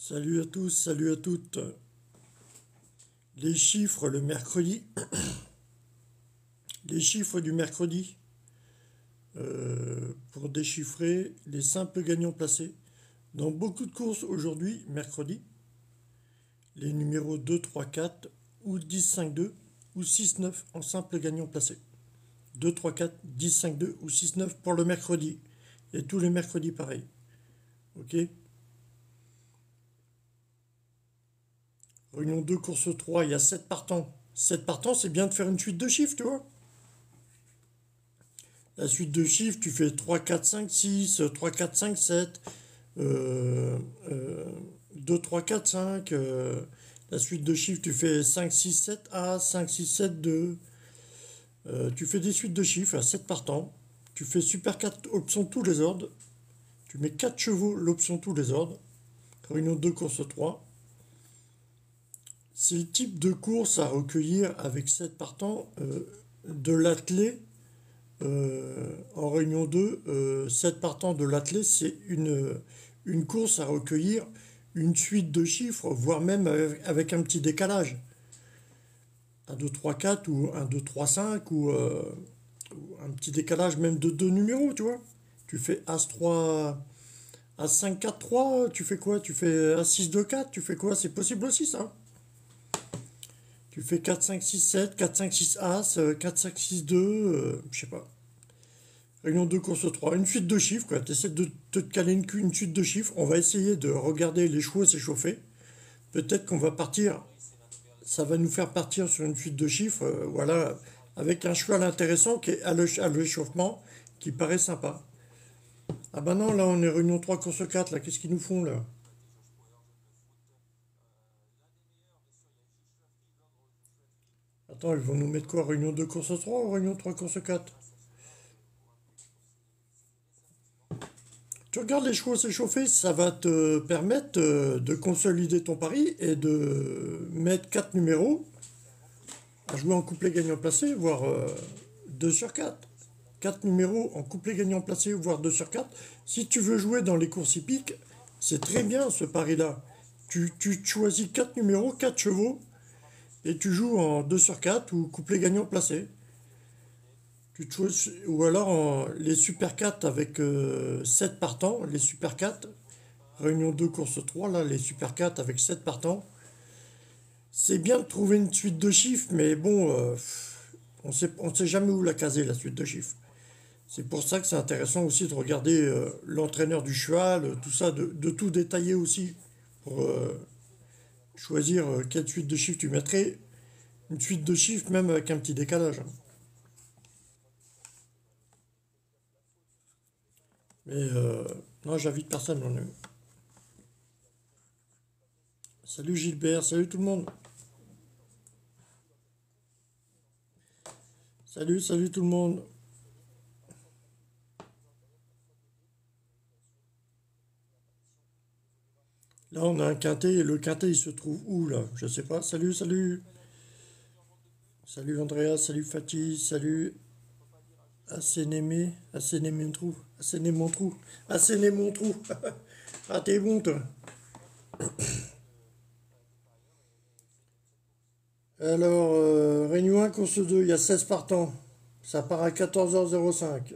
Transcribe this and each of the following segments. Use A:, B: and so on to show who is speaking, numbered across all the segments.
A: Salut à tous, salut à toutes. Les chiffres le mercredi. Les chiffres du mercredi pour déchiffrer les simples gagnants placés. Dans beaucoup de courses aujourd'hui, mercredi, les numéros 2, 3, 4 ou 10, 5, 2 ou 6, 9 en simple gagnant placé. 2, 3, 4, 10, 5, 2 ou 6, 9 pour le mercredi. Et tous les mercredis pareil. Ok. Réunion 2, course 3, il y a 7 partants. 7 partants, c'est bien de faire une suite de chiffres, tu vois. La suite de chiffres, tu fais 3, 4, 5, 6, 3, 4, 5, 7, euh, euh, 2, 3, 4, 5. La suite de chiffres, tu fais 5, 6, 7, A, 5, 6, 7, 2. Tu fais des suites de chiffres à 7 partants. Tu fais super 4, option tous les ordres. Tu mets 4 chevaux, l'option tous les ordres. Réunion 2, course 3. C'est le type de course à recueillir avec 7 partants de l'attelé. En réunion 2, 7 partants de l'attelé, c'est une course à recueillir une suite de chiffres, voire même avec un petit décalage. Un 2 3 4 ou un 2 3 5 ou un petit décalage même de deux numéros, tu vois. Tu fais As-3, As-5-4-3, tu fais quoi? Tu fais As-6-2-4, tu fais quoi? C'est possible aussi, ça. Tu fais 4-5-6-7, 4-5-6 As, 4-5-6-2, je sais pas. Réunion 2, course 3, une suite de chiffres, quoi. Tu essaies de te caler une suite de chiffres. On va essayer de regarder les chevaux s'échauffer. Peut-être qu'on va partir, ça va nous faire partir sur une suite de chiffres, voilà, avec un cheval intéressant qui est à l'échauffement, qui paraît sympa. Ah bah non, là on est réunion 3, course 4, là, qu'est-ce qu'ils nous font là? Attends, ils vont nous mettre quoi? Réunion 2, course 3 ou réunion 3, course 4? Tu regardes les chevaux s'échauffer, ça va te permettre de consolider ton pari et de mettre 4 numéros à jouer en couplet gagnant placé, voire 2 sur 4. 4 numéros en couplet gagnant placé, voire 2 sur 4. Si tu veux jouer dans les courses hippiques, c'est très bien ce pari-là. Tu choisis 4 numéros, 4 chevaux, et tu joues en 2 sur 4 ou couplet gagnant placé. Ou alors les Super 4 avec 7 partants, les Super 4, Réunion 2, course 3, là, les Super 4 avec 7 partants. C'est bien de trouver une suite de chiffres, mais bon, on sait jamais où la caser, la suite de chiffres. C'est pour ça que c'est intéressant aussi de regarder l'entraîneur du cheval, tout ça, de tout détailler aussi pour choisir quelle suite de chiffres tu mettrais. Une suite de chiffres même avec un petit décalage, hein. Mais non, j'invite personne. Salut Gilbert, salut tout le monde. Salut, salut tout le monde. Là, on a un quintet, et le quintet, il se trouve où, là? Je sais pas. Salut, salut. Salut Andrea, salut Fatih, salut Assénémé. Assénémé mon trou. Asséné mon trou. Asséné mon trou. Ah, t'es bon, toi. Alors, Réunion 1, course 2, il y a 16 partants. Ça part à 14h05.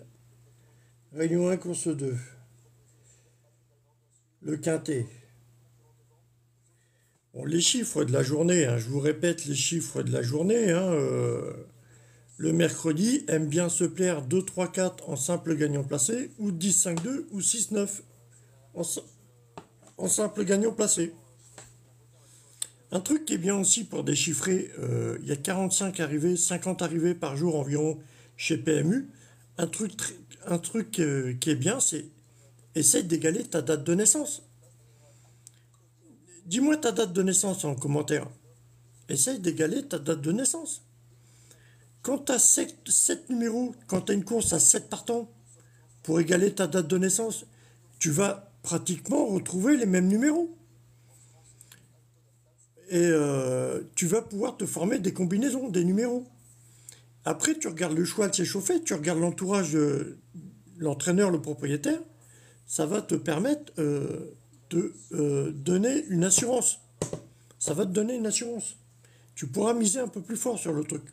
A: Réunion 1, course 2. Le quintet. Bon, les chiffres de la journée, hein, je vous répète les chiffres de la journée, hein, le mercredi aime bien se plaire 2, 3, 4 en simple gagnant placé, ou 10, 5, 2, ou 6, 9 en, en simple gagnant placé. Un truc qui est bien aussi pour déchiffrer, il y a 45 arrivées, 50 arrivées par jour environ chez PMU. Un truc, un truc qui est bien, c'est essaye d'égaler ta date de naissance. Dis-moi ta date de naissance en commentaire. Essaye d'égaler ta date de naissance. Quand tu as 7 numéros, quand tu as une course à 7 partants, pour égaler ta date de naissance, tu vas pratiquement retrouver les mêmes numéros. Et tu vas pouvoir te former des combinaisons, des numéros. Après, tu regardes le cheval s'échauffer, tu regardes l'entourage, l'entraîneur, le propriétaire, ça va te permettre te donner une assurance. Ça va te donner une assurance. Tu pourras miser un peu plus fort sur le truc.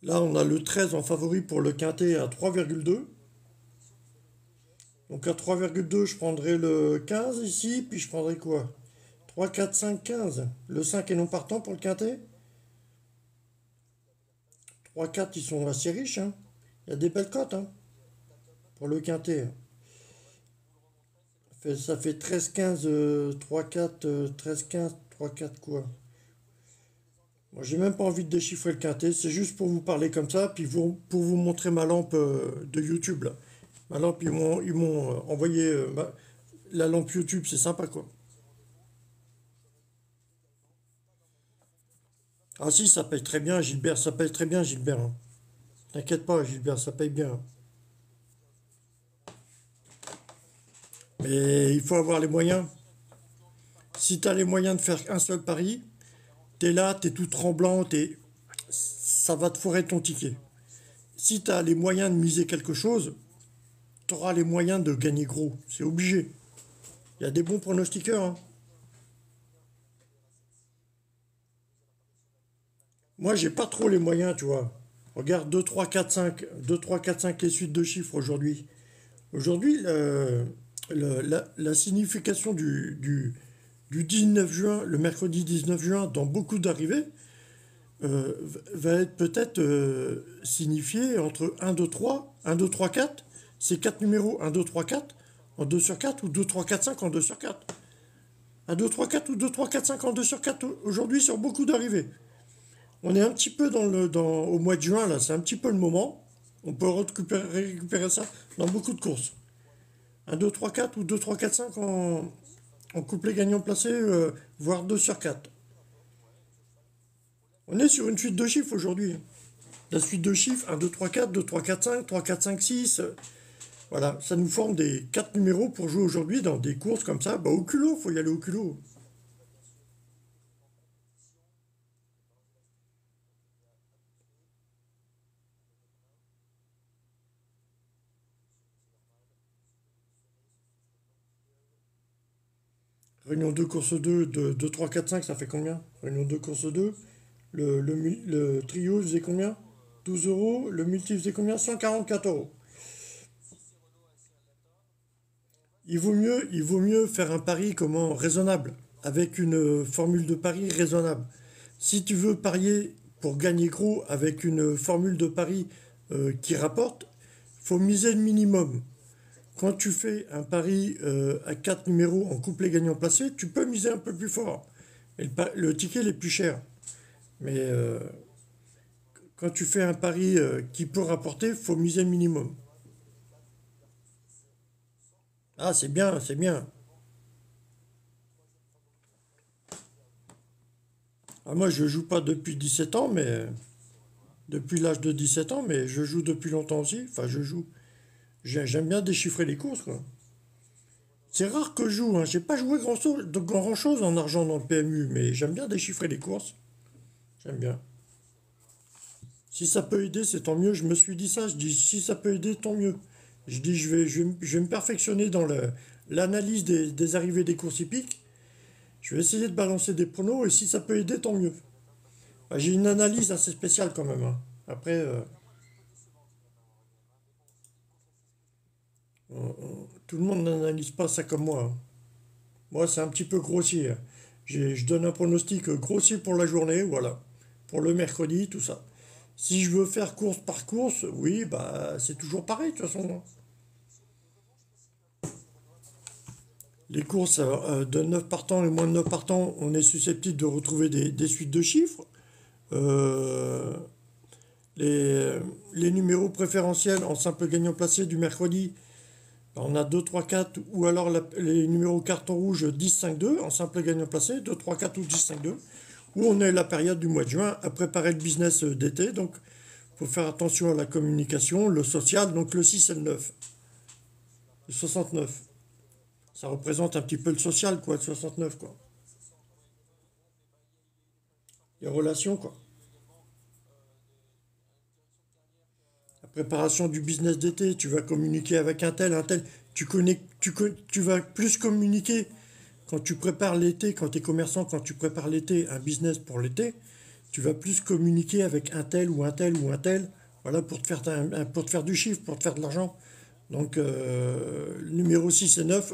A: Là, on a le 13 en favori pour le quintet à 3,2. Donc à 3,2, je prendrai le 15 ici, puis je prendrai quoi? 3, 4, 5, 15. Le 5 est non partant pour le quintet. 3, 4, ils sont assez riches, hein. Il y a des belles cotes, hein, pour le quintet. Ça fait 13, 15, 3, 4, 13, 15, 3, 4 quoi? Moi, j'ai même pas envie de déchiffrer le quintet, c'est juste pour vous parler comme ça, puis pour vous montrer ma lampe de YouTube, là. Ma lampe, ils m'ont envoyé la lampe YouTube, c'est sympa, quoi. Ah si, ça paye très bien, Gilbert, ça paye très bien, Gilbert, hein. T'inquiète pas, Gilbert, ça paye bien. Mais il faut avoir les moyens. Si tu as les moyens de faire un seul pari, t'es là, t'es tout tremblant, ça va te foirer ton ticket. Si tu as les moyens de miser quelque chose, tu auras les moyens de gagner gros. C'est obligé. Il y a des bons pronostiqueurs, hein. Moi, j'ai pas trop les moyens, tu vois. Regarde 2, 3, 4, 5. 2, 3, 4, 5, les suites de chiffres aujourd'hui. Aujourd'hui, la signification du 19 juin, le mercredi 19 juin, dans beaucoup d'arrivées, va être peut-être signifiée entre 1, 2, 3, 1, 2, 3, 4. C'est 4 numéros, 1, 2, 3, 4 en 2 sur 4 ou 2, 3, 4, 5 en 2 sur 4. 1, 2, 3, 4 ou 2, 3, 4, 5 en 2 sur 4 aujourd'hui sur beaucoup d'arrivées. On est un petit peu au mois de juin, là, c'est un petit peu le moment. On peut récupérer ça dans beaucoup de courses. 1, 2, 3, 4 ou 2, 3, 4, 5 en couplet gagnant placé, voire 2 sur 4. On est sur une suite de chiffres aujourd'hui. La suite de chiffres, 1, 2, 3, 4, 2, 3, 4, 5, 3, 4, 5, 6. Voilà, ça nous forme des 4 numéros pour jouer aujourd'hui dans des courses comme ça. Bah, au culot, faut y aller au culot. Réunion 2, course 2, 2, 3, 4, 5, ça fait combien? Réunion 2, course 2. Le trio faisait combien? 12 euros. Le multi faisait combien? 144 euros. Il vaut mieux faire un pari comment raisonnable, avec une formule de pari raisonnable. Si tu veux parier pour gagner gros avec une formule de pari qui rapporte, faut miser le minimum. Quand tu fais un pari à 4 numéros en couplet gagnant placé, tu peux miser un peu plus fort. Et le ticket il est plus cher. Mais quand tu fais un pari qui peut rapporter, faut miser le minimum. Ah, c'est bien, c'est bien. Ah, moi, je joue pas depuis 17 ans, mais depuis l'âge de 17 ans, mais je joue depuis longtemps aussi. Enfin, je joue. J'aime bien déchiffrer les courses, quoi. C'est rare que je joue, hein. J'ai pas joué grand-chose en argent dans le PMU, mais j'aime bien déchiffrer les courses. J'aime bien. Si ça peut aider, c'est tant mieux. Je me suis dit ça, je dis si ça peut aider, tant mieux. Je dis je vais me perfectionner dans l'analyse des arrivées des courses hippiques. Je vais essayer de balancer des pronos et si ça peut aider, tant mieux. Bah, j'ai une analyse assez spéciale quand même, hein. Après, tout le monde n'analyse pas ça comme moi, hein. Moi, c'est un petit peu grossier, hein. Je donne un pronostic grossier pour la journée, voilà. Pour le mercredi, tout ça. Si je veux faire course par course, oui, bah c'est toujours pareil de toute façon. Les courses de 9 partants et moins de 9 partants, on est susceptible de retrouver des suites de chiffres. Euh, les numéros préférentiels en simple gagnant placé du mercredi, on a 2 3 4 ou alors les numéros carton rouge 10 5 2 en simple gagnant placé, 2 3 4 ou 10 5 2 où on est la période du mois de juin à préparer le business d'été. Donc, il faut faire attention à la communication, le social, donc le 6 et le 9. Le 69. Ça représente un petit peu le social, quoi, le 69, quoi. Les relations, quoi. préparation du business d'été, tu vas communiquer avec un tel. Tu vas plus communiquer quand tu prépares l'été, quand tu es commerçant, quand tu prépares l'été, un business pour l'été, tu vas plus communiquer avec un tel ou un tel ou un tel, voilà, pour te faire du chiffre, pour te faire de l'argent. Donc, le numéro 6 et 9,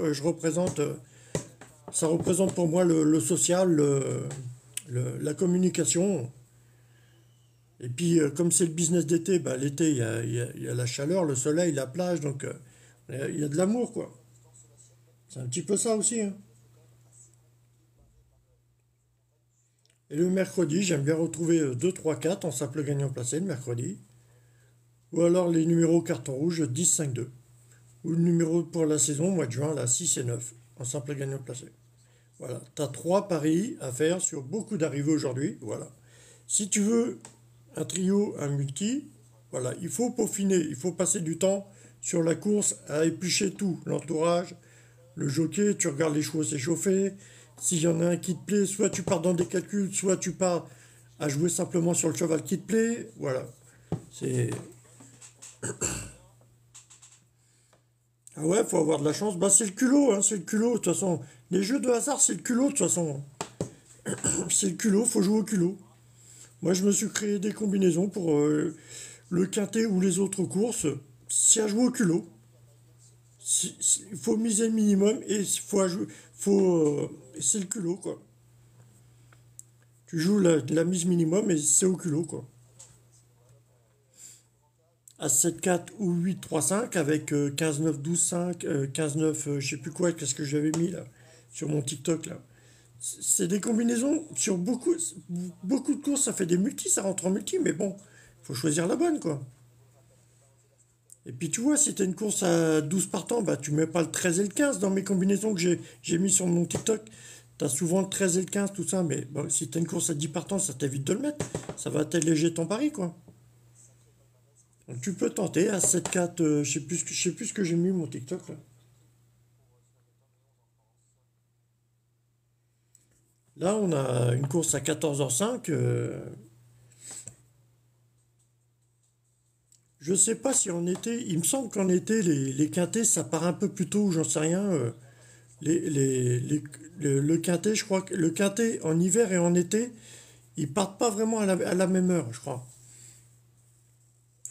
A: ça représente pour moi le social, la communication. Et puis, comme c'est le business d'été, bah, l'été, il y a la chaleur, le soleil, la plage, donc il y a de l'amour, quoi. C'est un petit peu ça aussi, hein. Et le mercredi, j'aime bien retrouver 2, 3, 4 en simple gagnant placé le mercredi. Ou alors les numéros carton rouge 10, 5, 2. Ou le numéro pour la saison, mois de juin, là, 6 et 9 en simple gagnant placé. Voilà, tu as 3 paris à faire sur beaucoup d'arrivées aujourd'hui. Voilà. Si tu veux un trio, un multi, voilà, il faut peaufiner, il faut passer du temps sur la course à éplucher tout, l'entourage, le jockey, tu regardes les chevaux s'échauffer. S'il y en a un qui te plaît, soit tu pars dans des calculs, soit tu pars à jouer simplement sur le cheval qui te plaît. Voilà. C'est. Ah ouais, faut avoir de la chance. Bah c'est le culot, hein, c'est le culot. De toute façon, les jeux de hasard, c'est le culot, de toute façon. C'est le culot, faut jouer au culot. Moi, je me suis créé des combinaisons pour le quintet ou les autres courses. C'est à jouer au culot. Il faut miser le minimum et il c'est le culot, quoi. Tu joues la mise minimum et c'est au culot, quoi. À 7 4 ou 8 3 5 avec 15 9 12 5 15 9 je sais plus quoi, qu'est-ce que j'avais mis là sur mon TikTok là. C'est des combinaisons sur beaucoup de courses, ça fait des multis, ça rentre en multi, mais bon, faut choisir la bonne, quoi. Et puis tu vois, si t'as une course à 12 partants, bah tu mets pas le 13 et le 15 dans mes combinaisons que j'ai mis sur mon TikTok. T'as souvent le 13 et le 15, tout ça, mais bon, si t'as une course à 10 partants, ça t'évite de le mettre. Ça va t'alléger ton pari, quoi. Donc tu peux tenter à 7 4 je sais plus ce que j'ai mis mon TikTok là. Là, on a une course à 14h05. Je sais pas si en été, il me semble qu'en été, les quintés, ça part un peu plus tôt, j'en sais rien. Le quintet, je crois que le quintet en hiver et en été, ils partent pas vraiment à la même heure, je crois.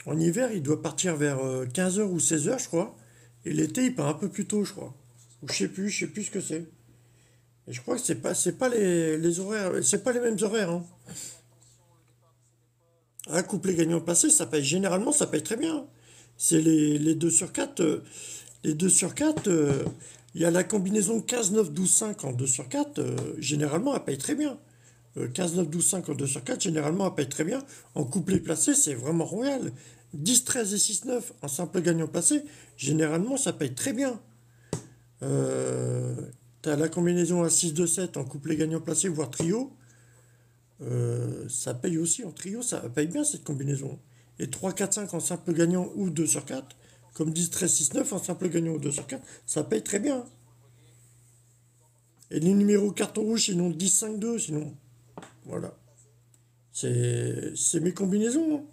A: En hiver, il doit partir vers 15h ou 16h, je crois. Et l'été, il part un peu plus tôt, je crois. Ou je sais plus ce que c'est. Et je crois que c'est pas les horaires, c'est pas les mêmes horaires, hein. Un couplet gagnant placé, ça paye généralement, ça paye très bien. C'est les 2 sur 4. Les 2 sur 4, il y a la combinaison 15 9 12 5 en 2 sur 4. Généralement, elle paye très bien. 15 9 12 5 en 2 sur 4, généralement, elle paye très bien. En couplet placé, c'est vraiment royal. 10 13 et 6 9 en simple gagnant placé, généralement, ça paye très bien. Euh, T'as la combinaison à 6 2 7 en couplet gagnant placé, voire trio. Ça paye aussi en trio, ça paye bien cette combinaison. Et 3 4 5 en simple gagnant ou 2 sur 4, comme 10 13 6 9 en simple gagnant ou 2 sur 4, ça paye très bien. Et les numéros carton rouge, sinon 10 5 2, sinon. Voilà. C'est mes combinaisons, hein.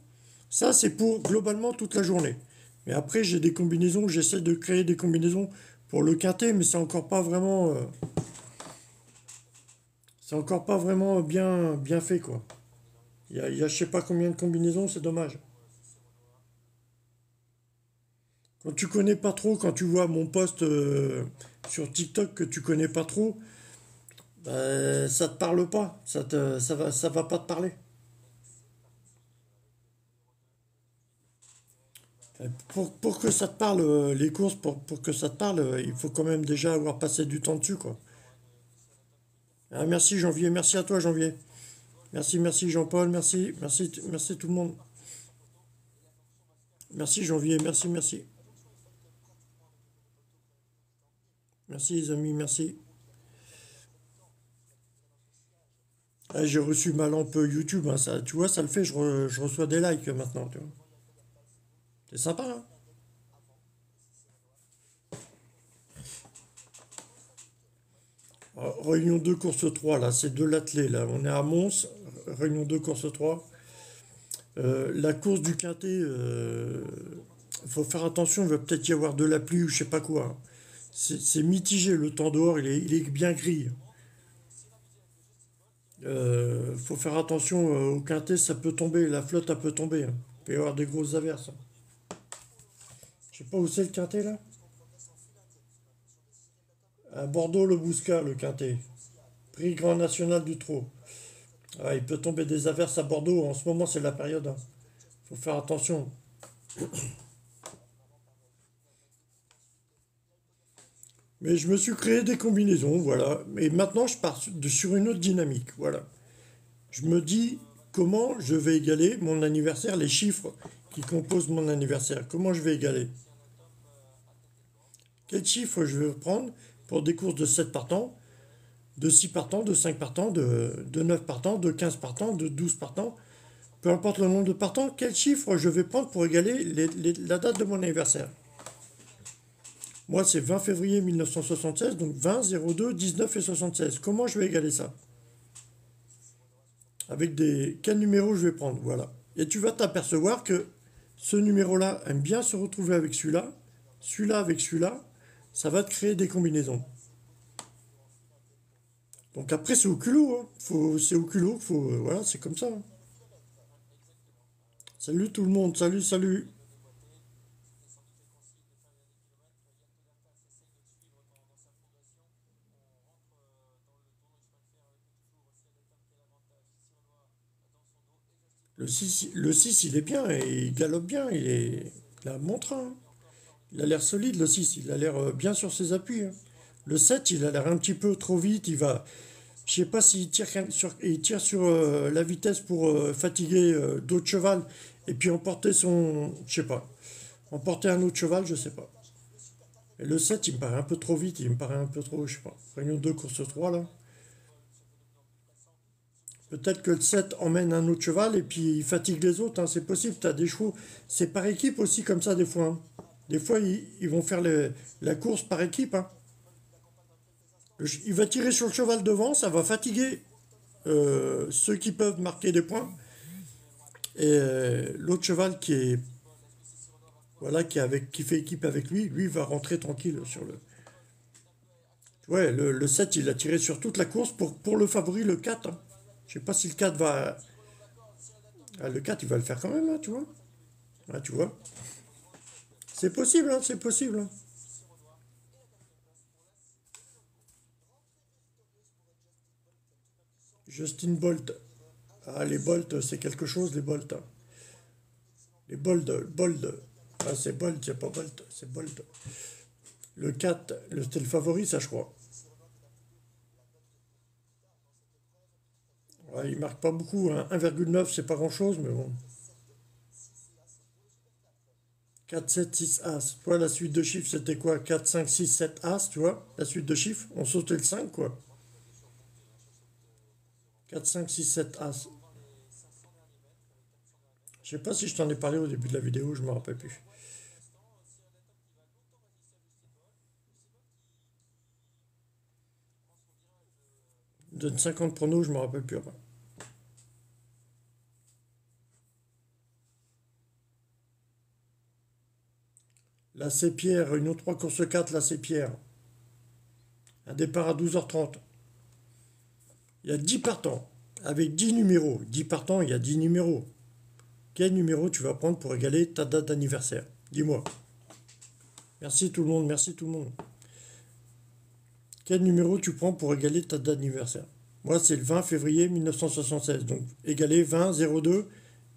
A: Ça, c'est pour globalement toute la journée. Mais après, j'ai des combinaisons, j'essaie de créer des combinaisons pour le quintet, mais c'est encore pas vraiment bien fait, quoi. Il y a je sais pas combien de combinaisons, c'est dommage. Quand tu connais pas trop, quand tu vois mon post sur TikTok que tu connais pas trop, bah, ça te parle pas, ça va pas te parler. Pour que ça te parle, les courses, pour que ça te parle, il faut quand même déjà avoir passé du temps dessus, quoi. Ah, merci Janvier, merci à toi Janvier. Merci, merci Jean-Paul, merci tout le monde. Merci Janvier, merci. Merci les amis, merci. Ah, j'ai reçu ma lampe YouTube, hein, ça, tu vois, ça le fait, je reçois des likes maintenant, tu vois. C'est sympa, hein. Réunion 2, course 3 là, c'est de l'athlé, là. On est à Mons, réunion 2, course 3. La course du quintet, faut faire attention, il va peut-être y avoir de la pluie ou je sais pas quoi. C'est mitigé, le temps dehors, il est bien gris. Faut faire attention au quintet, ça peut tomber, la flotte, elle peut tomber, hein. Il peut y avoir des grosses averses, hein. Je sais pas où c'est le quintet là. À Bordeaux, le Bouscat, le quintet. Prix Grand National du Trot. Ah, il peut tomber des averses à Bordeaux, en ce moment c'est la période, hein. Faut faire attention. Mais je me suis créé des combinaisons, voilà. Et maintenant je pars sur une autre dynamique, voilà. Je me dis comment je vais égaler mon anniversaire, les chiffres qui composent mon anniversaire. Comment je vais égaler? Quels chiffres je vais prendre pour des courses de 7 partants, de 6 partants, de 5 partants, de 9 partants, de 15 partants, de 12 partants. Peu importe le nombre de partants, quel chiffre je vais prendre pour égaler la date de mon anniversaire? Moi, c'est 20 février 1976, donc 20, 02, 19 et 76. Comment je vais égaler ça? Avec quel numéro je vais prendre? Voilà. Et tu vas t'apercevoir que ce numéro-là aime bien se retrouver avec celui-là, celui-là avec celui-là. Ça va te créer des combinaisons. Donc après, c'est au culot, hein. C'est au culot, voilà, c'est comme ça, hein. Salut tout le monde, salut, salut. Le six, il est bien, et il galope bien, il a un bon train, hein. Il a l'air solide, le 6, il a l'air bien sur ses appuis, hein. Le 7, il a l'air un petit peu trop vite, je sais pas s'il tire sur la vitesse pour fatiguer d'autres chevals, et puis emporter je sais pas, emporter un autre cheval, je sais pas. Et le 7, il me paraît un peu trop vite, il me paraît un peu trop, je sais pas. Réunion 2, course 3 là. Peut-être que le 7 emmène un autre cheval et puis il fatigue les autres, hein, c'est possible, tu as des chevaux. C'est par équipe aussi comme ça des fois, hein. Des fois, ils vont faire la course par équipe, hein. Il va tirer sur le cheval devant, ça va fatiguer ceux qui peuvent marquer des points. Et l'autre cheval voilà, qui fait équipe avec lui, lui va rentrer tranquille sur le. Ouais, le 7, il a tiré sur toute la course pour le favori, le 4, hein. Je sais pas si le 4 va. Ah, le 4, il va le faire quand même, hein, tu vois. Ah, tu vois. C'est possible, hein, c'est possible, hein. Justin Bolt. Ah, les Bolt, c'est quelque chose, les Bolt, hein. Les Bold. Ah, c'est Bolt, c'est pas Bolt, c'est Bolt. Le 4, c'était le favori, ça, je crois. Ouais, il marque pas beaucoup, hein. 1,9, c'est pas grand-chose, mais bon. 4, 7, 6, As. Toi, la suite de chiffres, c'était quoi? 4, 5, 6, 7, As, tu vois? La suite de chiffres, on sautait le 5, quoi. 4, 5, 6, 7, As. Je sais pas si je t'en ai parlé au début de la vidéo, je me rappelle plus. Donne 50 pronos, je me rappelle plus après. Là, c'est Pierre, Réunion 3, course 4, là, c'est Pierre. Un départ à 12h30. Il y a 10 partants, avec 10 numéros. 10 partants, il y a 10 numéros. Quel numéro tu vas prendre pour égaler ta date d'anniversaire? Dis-moi. Merci tout le monde, merci tout le monde. Quel numéro tu prends pour égaler ta date d'anniversaire? Moi, c'est le 20 février 1976. Donc, égaler 20, 02,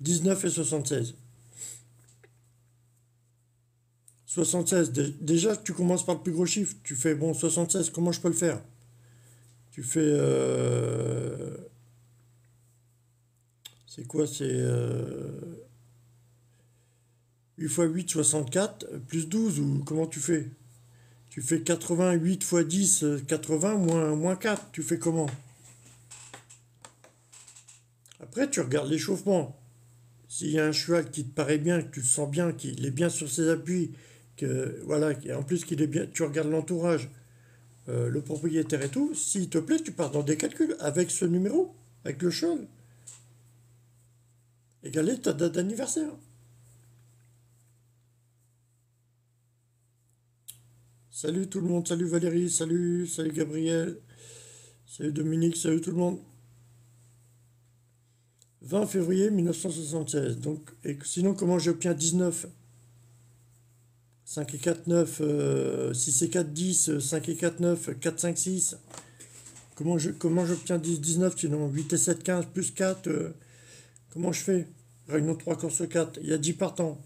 A: 19 et 76. 76, déjà, tu commences par le plus gros chiffre. Tu fais, bon, 76, comment je peux le faire? Tu fais. C'est quoi? C'est 8 x 8, 64, plus 12, ou comment tu fais? Tu fais 88 x 10, 80, moins 4. Tu fais comment? Après, tu regardes l'échauffement. S'il y a un cheval qui te paraît bien, que tu le sens bien, qu'il est bien sur ses appuis, que voilà, et en plus qu'il est bien, tu regardes l'entourage, le propriétaire et tout, s'il te plaît, tu pars dans des calculs avec ce numéro, avec le cheval. égaler ta date d'anniversaire. Salut tout le monde, salut Valérie, salut Gabriel, salut Dominique, salut tout le monde. 20 février 1976. Donc, et sinon, comment j'obtiens 19? 5 et 4, 9, 6 et 4, 10, 5 et 4, 9, 4, 5, 6. Comment j'obtiens 10, 19 sinon 8 et 7, 15, plus 4. Comment je fais? Réunion 3, course 4. Il y a 10 partants.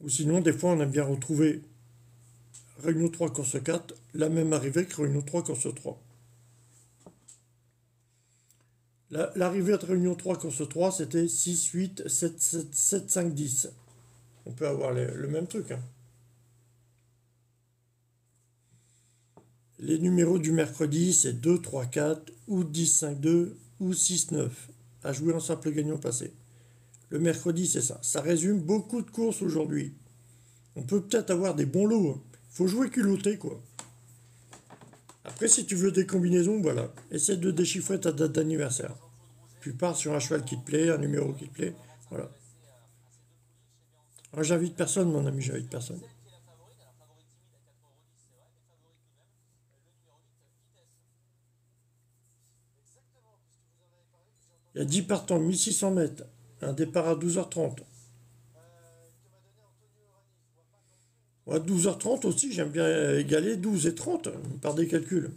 A: Ou sinon, des fois, on aime bien retrouver Réunion 3, course 4, la même arrivée que Réunion 3, course 3. L'arrivée de Réunion 3, course 3, c'était 6, 8, 7, 7, 7, 5, 10. On peut avoir le même truc, hein. Les numéros du mercredi, c'est 2, 3, 4, ou 10, 5, 2, ou 6, 9. À jouer en simple gagnant passé. Le mercredi, c'est ça. Ça résume beaucoup de courses aujourd'hui. On peut peut-être avoir des bons lots, hein. Faut jouer culotté, quoi. Après, si tu veux des combinaisons, voilà. Essaie de déchiffrer ta date d'anniversaire. Tu pars sur un cheval qui te plaît, un numéro qui te plaît. Voilà. Alors, j'invite personne, mon ami, j'invite personne. Il y a 10 partants, 1600 mètres. Un départ à 12h30. Ouais, 12h30 aussi, j'aime bien égaler 12 et 30 par des calculs.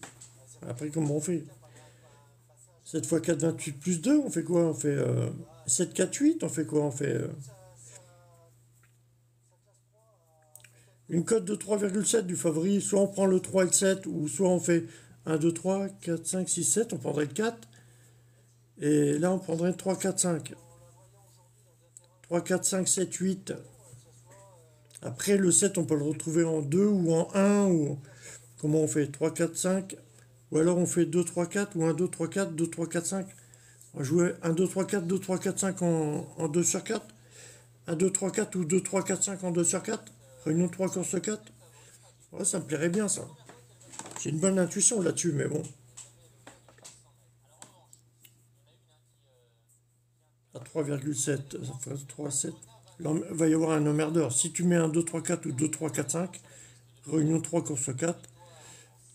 A: Après, comment on fait? 7 fois 4, 28 plus 2, on fait quoi? On fait 7, 4, 8, on fait quoi? On fait une cote de 3,7 du favori. Soit on prend le 3 et le 7, ou soit on fait 1, 2, 3, 4, 5, 6, 7, on prendrait le 4. Et là, on prendrait 3, 4, 5. 3, 4, 5, 7, 8. Après, le 7, on peut le retrouver en 2 ou en 1. Ou... Comment on fait? 3, 4, 5. Ou alors on fait 2, 3, 4 ou 1, 2, 3, 4, 2, 3, 4, 5. On va jouer 1, 2, 3, 4, 2, 3, 4, 5 en 2 sur 4. 1, 2, 3, 4 ou 2, 3, 4, 5 en 2 sur 4. Réunion 3, course 4. Ouais, ça me plairait bien, ça. J'ai une bonne intuition là-dessus, mais bon. À 3,7, ça fait 3, 7. Il va y avoir un emmerdeur. Si tu mets un 2, 3, 4 ou 2, 3, 4, 5, Réunion 3, course 4,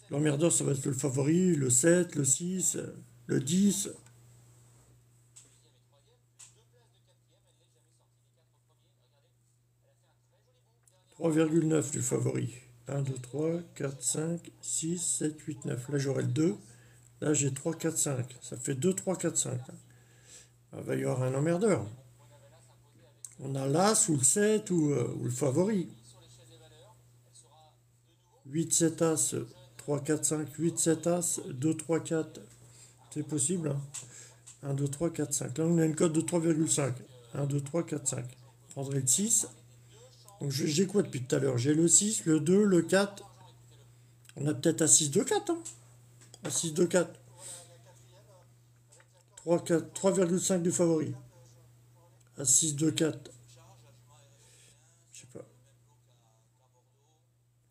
A: l'emmerdeur, ça va être le favori, le 7, le 6, le 10. 3,9 du favori. 1, 2, 3, 4, 5, 6, 7, 8, 9. Là, j'aurai le 2. Là, j'ai 3, 4, 5. Ça fait 2, 3, 4, 5. Il va y avoir un emmerdeur. On a l'As ou le 7 ou le favori. 8, 7 As, 3, 4, 5, 8, 7 As, 2, 3, 4. C'est possible, hein. 1, 2, 3, 4, 5. Là, on a une cote de 3,5. 1, 2, 3, 4, 5. Je prendrai le 6. Donc, j'ai quoi depuis tout à l'heure? J'ai le 6, le 2, le 4. On a peut-être un 6, 2, 4, hein. Un 6, 2, 4. 3, 4, 3,5 du favori. Un 6, 2, 4. Je sais pas.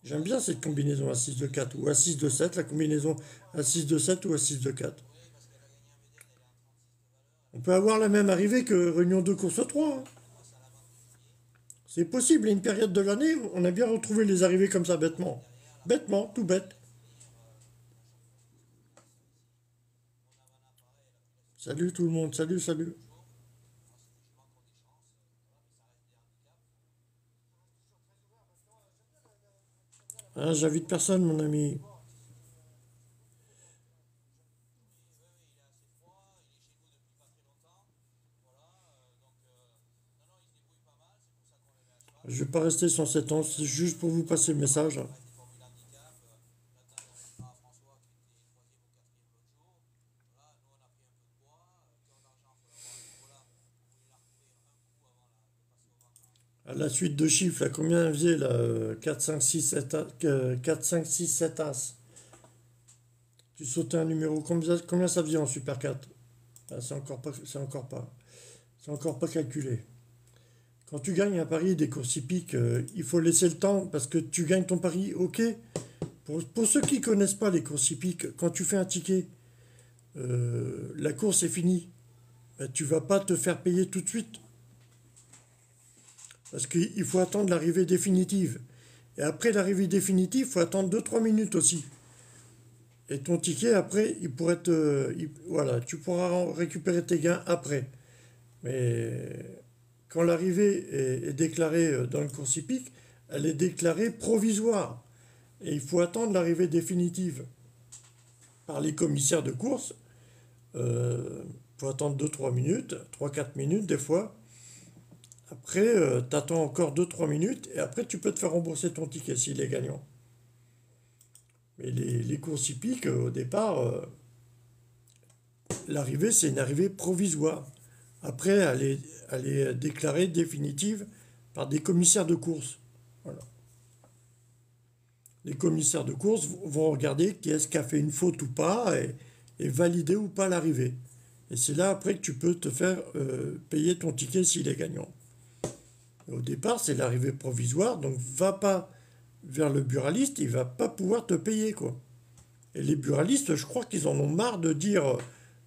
A: J'aime bien cette combinaison à 6 2 4 ou à 6 2 7, la combinaison à 6 2 7 ou à 6 2 4. On peut avoir la même arrivée que Réunion 2 course 3, hein. C'est possible, à une période de l'année, on a bien retrouvé les arrivées comme ça bêtement. Bêtement, tout bête. Salut tout le monde, salut, salut. Hein, j'invite personne, mon ami. Je vais pas rester sans 7 ans, c'est juste pour vous passer le message. À la suite de chiffres, là, combien faisait là 4, 5, 6, 7, 4, 5, 6, 7 As. Tu sautais un numéro, combien ça faisait en Super 4? Ah, c'est encore pas calculé. Quand tu gagnes un pari des courses hippiques, il faut laisser le temps parce que tu gagnes ton pari, ok. Pour ceux qui connaissent pas les courses hippiques, quand tu fais un ticket, la course est finie, ben, tu vas pas te faire payer tout de suite. Parce qu'il faut attendre l'arrivée définitive. Et après l'arrivée définitive, il faut attendre 2-3 minutes aussi. Et ton ticket, après, il pourrait voilà, tu pourras récupérer tes gains après. Mais quand l'arrivée est déclarée dans le course hippique, elle est déclarée provisoire. Et il faut attendre l'arrivée définitive par les commissaires de course. Il faut attendre 2-3 minutes, 3-4 minutes des fois. Après, tu attends encore 2-3 minutes et après, tu peux te faire rembourser ton ticket s'il est gagnant. Mais les courses hippiques, au départ, l'arrivée, c'est une arrivée provisoire. Après, elle est déclarée définitive par des commissaires de course. Voilà. Les commissaires de course vont regarder qui est-ce qui a fait une faute ou pas et valider ou pas l'arrivée. Et c'est là après que tu peux te faire payer ton ticket s'il est gagnant. Au départ, c'est l'arrivée provisoire, donc va pas vers le buraliste, il va pas pouvoir te payer, quoi. Et les buralistes, je crois qu'ils en ont marre de dire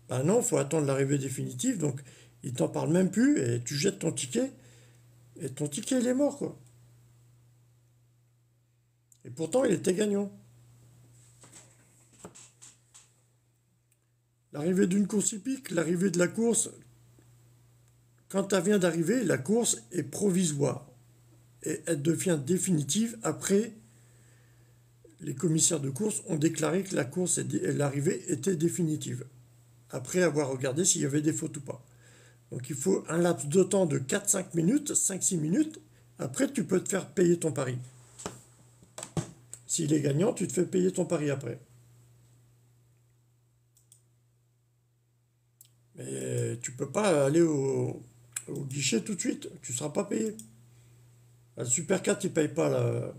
A: bah non, faut attendre l'arrivée définitive, donc ils t'en parlent même plus et tu jettes ton ticket et ton ticket il est mort, quoi. Et pourtant, il était gagnant. L'arrivée d'une course hippique, l'arrivée de la course, quand elle vient d'arriver, la course est provisoire et elle devient définitive après les commissaires de course ont déclaré que la course et l'arrivée étaient définitives, après avoir regardé s'il y avait des fautes ou pas. Donc il faut un laps de temps de 4-5 minutes, 5-6 minutes, après tu peux te faire payer ton pari. S'il est gagnant, tu te fais payer ton pari après. Mais tu peux pas aller au guichet tout de suite, tu ne seras pas payé. Le Super 4, il ne paye pas la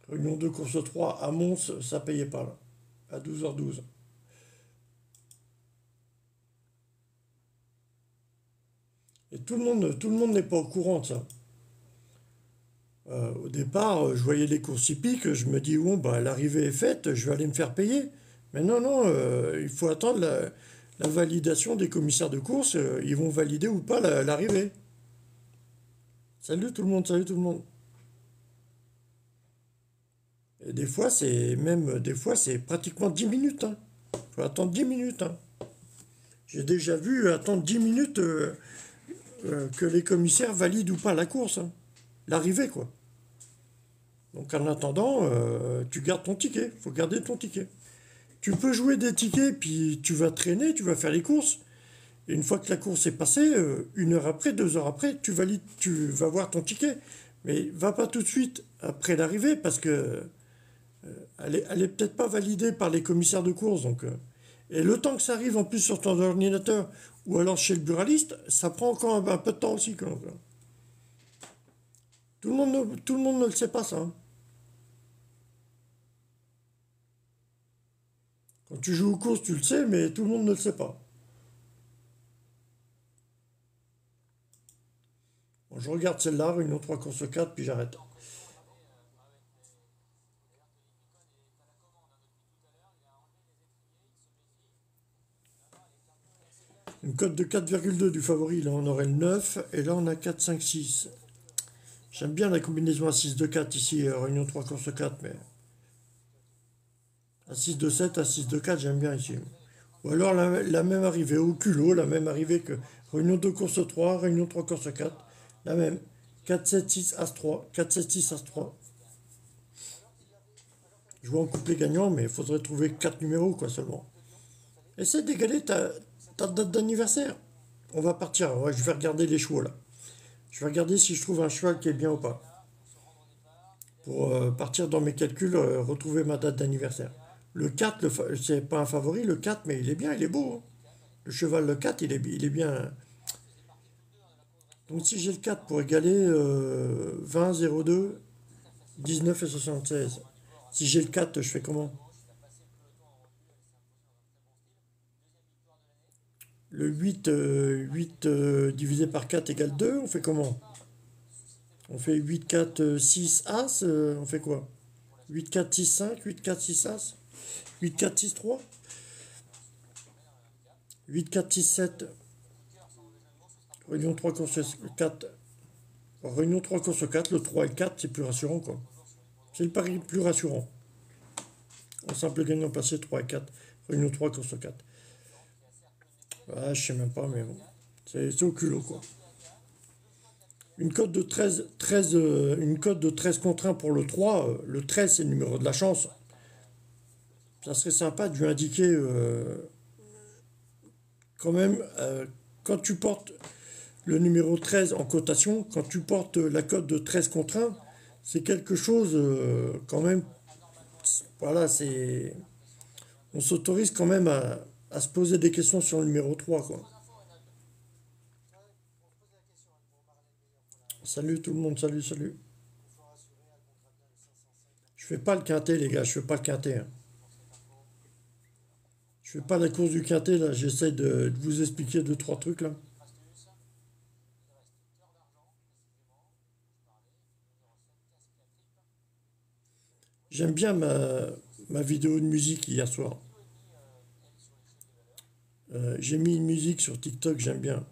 A: Réunion 2, course 3 à Mons, ça ne payait pas là, à 12h12. Et tout le monde n'est pas au courant de ça. Au départ, je voyais les courses hippiques, je me dis, bon, bah, l'arrivée est faite, je vais aller me faire payer. Mais non, non, il faut attendre la validation des commissaires de course, ils vont valider ou pas l'arrivée. Salut tout le monde, salut tout le monde. Et des fois, c'est pratiquement 10 minutes. Il faut attendre 10 minutes. Hein. J'ai déjà vu attendre 10 minutes que les commissaires valident ou pas la course. Hein. L'arrivée, quoi. Donc en attendant, tu gardes ton ticket. Il faut garder ton ticket. Tu peux jouer des tickets, puis tu vas traîner, tu vas faire les courses. Et une fois que la course est passée, 1 heure après, 2 heures après, tu vas voir ton ticket. Mais va pas tout de suite après l'arrivée, parce que elle est peut-être pas validée par les commissaires de course. Donc, et le temps que ça arrive en plus sur ton ordinateur ou alors chez le buraliste, ça prend encore un peu de temps aussi. Quoi. Tout le monde ne le sait pas ça. Hein. Quand tu joues aux courses, tu le sais, mais tout le monde ne le sait pas. Bon, je regarde celle-là, Réunion 3, course 4, puis j'arrête. Une cote de 4,2 du favori, là on aurait le 9, et là on a 4, 5, 6. J'aime bien la combinaison à 6 de 4 ici, Réunion 3, course 4, mais à 6 de 7, à 6 de 4, j'aime bien ici. Ou alors la même arrivée au culot, la même arrivée que Réunion 2, course 3, Réunion 3, course 4, la même. 4, 7, 6, As 3, 4, 7, 6, As 3. Je vois en couplet gagnant, mais il faudrait trouver 4 numéros, quoi, seulement. Essaie d'égaler ta date d'anniversaire. On va partir, ouais, je vais regarder les chevaux, là. Je vais regarder si je trouve un cheval qui est bien ou pas. Pour partir dans mes calculs, retrouver ma date d'anniversaire. Le 4, c'est pas un favori, le 4, mais il est bien, il est beau. Hein. Le cheval, le 4, il est bien. Donc si j'ai le 4 pour égaler 20, 02, 19 et 76. Si j'ai le 4, je fais comment? Le 8, 8 divisé par 4 égale 2, on fait comment? On fait 8, 4, 6, As, on fait quoi? 8, 4, 6, 5, 8, 4, 6, As, 8, 4, 6, 3. 8, 4, 6, 7. Réunion 3, course 4. Réunion 3, course 4. Le 3 et le 4, c'est plus rassurant, quoi. C'est le pari plus rassurant. En simple gagnant passé 3 et 4. Réunion 3, course 4. Ah, je sais même pas, mais bon. C'est au culot, quoi. Une cote de 13, une cote de 13 contre 1 pour le 3. Le 13, c'est le numéro de la chance. Ça serait sympa de lui indiquer quand même, quand tu portes le numéro 13 en cotation, quand tu portes la cote de 13 contre 1, c'est quelque chose quand même. Voilà, c'est. On s'autorise quand même à se poser des questions sur le numéro 3, quoi. Salut tout le monde, salut, salut. Je fais pas le quintet, les gars, je fais pas le quintet, hein. Je fais pas la course du quintet, là, j'essaie de vous expliquer deux, trois trucs, là. J'aime bien ma vidéo de musique hier soir. J'ai mis une musique sur TikTok, j'aime bien.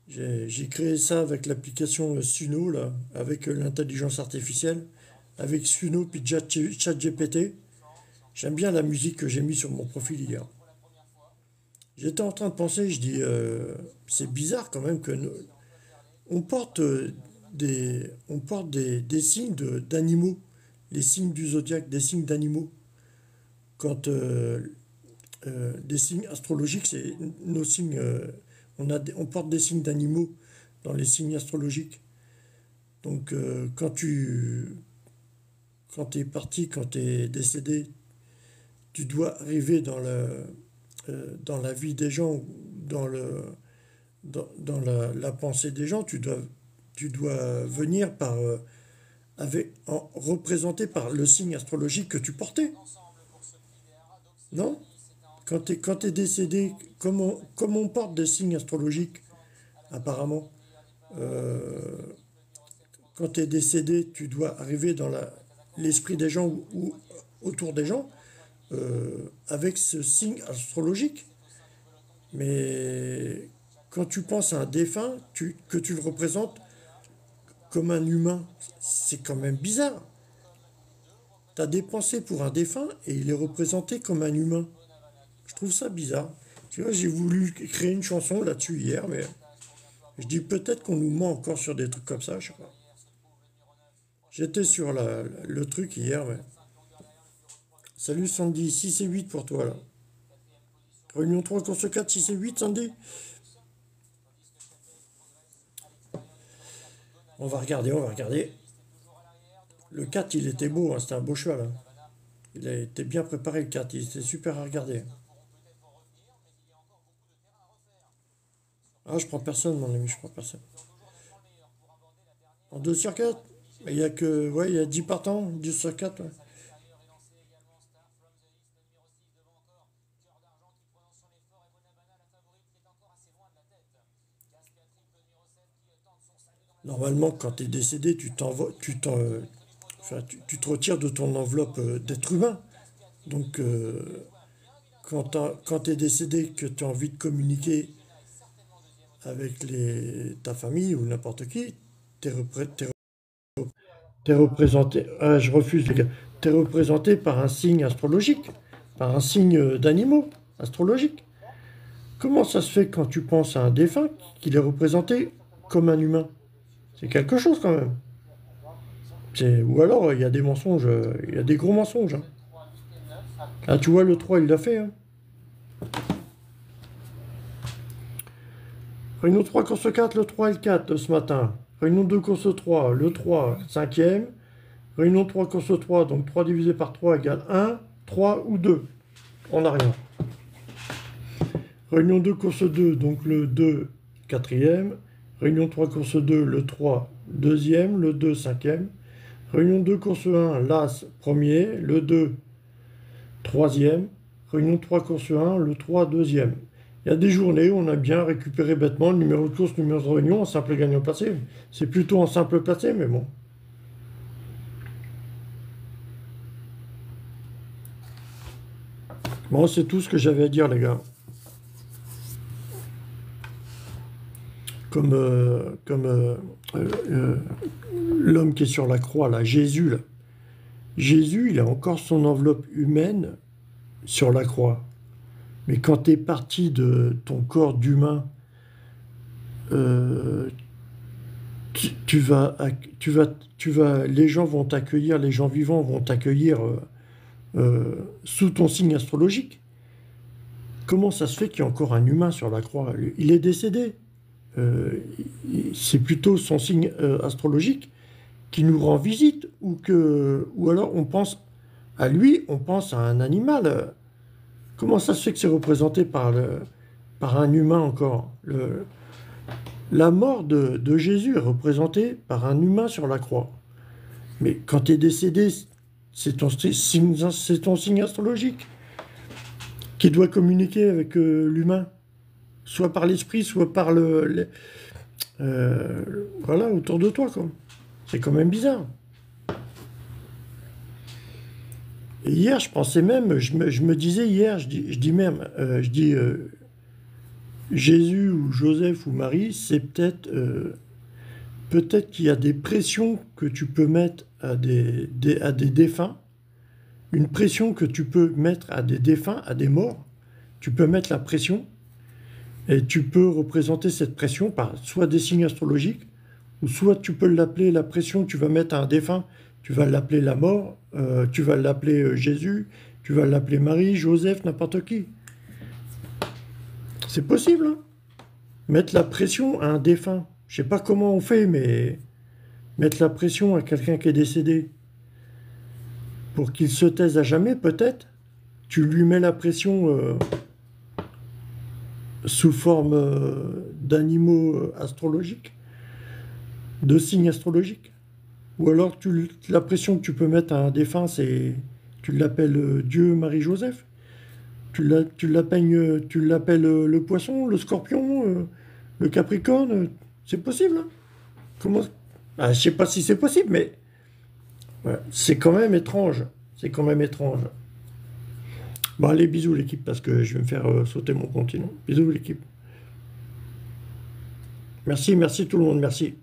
A: J'ai créé ça avec l'application Suno, là, avec l'intelligence artificielle, avec Suno puis ChatGPT. J'aime bien la musique que j'ai mis sur mon profil hier. J'étais en train de penser, je dis, c'est bizarre quand même que on porte des signes d'animaux, les signes du zodiaque, des signes d'animaux. Quand des signes astrologiques, c'est nos signes, on porte des signes d'animaux dans les signes astrologiques. Donc quand tu es parti, quand tu es décédé, tu dois arriver dans la vie des gens, dans la pensée des gens, tu dois venir représenté par le signe astrologique que tu portais, non? Quand t'es décédé, comment on porte des signes astrologiques, apparemment? euh, Quand tu es décédé, tu dois arriver dans l'esprit des gens ou autour des gens avec ce signe astrologique. Mais quand tu penses à un défunt, que tu le représentes comme un humain, c'est quand même bizarre. Tu as des pensées pour un défunt et il est représenté comme un humain. Je trouve ça bizarre. Tu vois, j'ai voulu créer une chanson là-dessus hier, mais je dis peut-être qu'on nous ment encore sur des trucs comme ça, je sais pas. J'étais sur le truc hier, mais. Salut Sandy, 6 et 8 pour toi là. Réunion 3, course 4, 6 et 8, Sandy. On va regarder, on va regarder. Le 4, il était beau, hein, c'était un beau cheval, hein. Il a été bien préparé le 4, il était super à regarder. Ah, je prends personne, mon ami, je prends personne. En 2 sur 4, il y a que. Ouais, il y a 10 partants, 10 sur 4, ouais. Normalement, quand tu es décédé, enfin, tu te retires de ton enveloppe d'être humain. Donc, quand tu es décédé, que tu as envie de communiquer avec ta famille ou n'importe qui, t'es représenté. Ah, je refuse, les gars. T'es représenté par un signe astrologique, par un signe d'animaux astrologique. Comment ça se fait quand tu penses à un défunt qu'il est représenté comme un humain? C'est quelque chose quand même. Ou alors il y a des mensonges, il y a des gros mensonges, hein. Ah, tu vois, le 3 il l'a fait, hein. Réunion 3, course 4, le 3 et le 4 de ce matin. Réunion 2, course 3, le 3, cinquième. Réunion 3, course 3, donc 3 divisé par 3 égale 1, 3 ou 2. On n'a rien. Réunion 2, course 2, donc le 2, quatrième. Réunion 3, course 2, le 3, deuxième. Le 2, cinquième. Réunion 2, course 1, l'As, premier. Le 2, troisième. Réunion 3, course 1, le 3, deuxième. Il y a des journées où on a bien récupéré bêtement le numéro de course, numéro de réunion en simple gagnant placé. C'est plutôt en simple placé, mais bon. Bon, c'est tout ce que j'avais à dire, les gars. l'homme qui est sur la croix, là, Jésus, là. Jésus, il a encore son enveloppe humaine sur la croix. Mais quand tu es parti de ton corps d'humain, euh, les gens vont t'accueillir, les gens vivants vont t'accueillir sous ton signe astrologique. Comment ça se fait qu'il y a encore un humain sur la croix? Il est décédé. Euh, c'est plutôt son signe astrologique qui nous rend visite, ou alors on pense à lui, on pense à un animal. Comment ça se fait que c'est représenté par un humain encore? La mort de Jésus est représentée par un humain sur la croix. Mais quand tu es décédé, c'est ton signe astrologique qui doit communiquer avec l'humain, soit par l'esprit, soit par voilà, autour de toi, quoi. C'est quand même bizarre. Et hier, je pensais même, je me disais hier, je dis Jésus ou Joseph ou Marie, c'est peut-être qu'il y a des pressions que tu peux mettre à à des défunts, une pression que tu peux mettre à des défunts, à des morts. Tu peux mettre la pression et tu peux représenter cette pression par soit des signes astrologiques, ou soit tu peux l'appeler la pression que tu vas mettre à un défunt, tu vas l'appeler la mort, tu vas l'appeler Jésus, tu vas l'appeler Marie, Joseph, n'importe qui. C'est possible, hein? Mettre la pression à un défunt. Je sais pas comment on fait, mais mettre la pression à quelqu'un qui est décédé pour qu'il se taise à jamais, peut-être. Tu lui mets la pression sous forme d'animaux astrologiques, de signes astrologiques. Ou alors la pression que tu peux mettre à un défunt, c'est tu l'appelles Dieu, Marie, Joseph. Tu l'appelles le poisson, le scorpion, le capricorne. C'est possible, hein? Comment? Ah, je sais pas si c'est possible, mais ouais, c'est quand même étrange. C'est quand même étrange. Bon, allez, bisous l'équipe, parce que je vais me faire sauter mon continent. Bisous l'équipe. Merci, merci tout le monde, merci.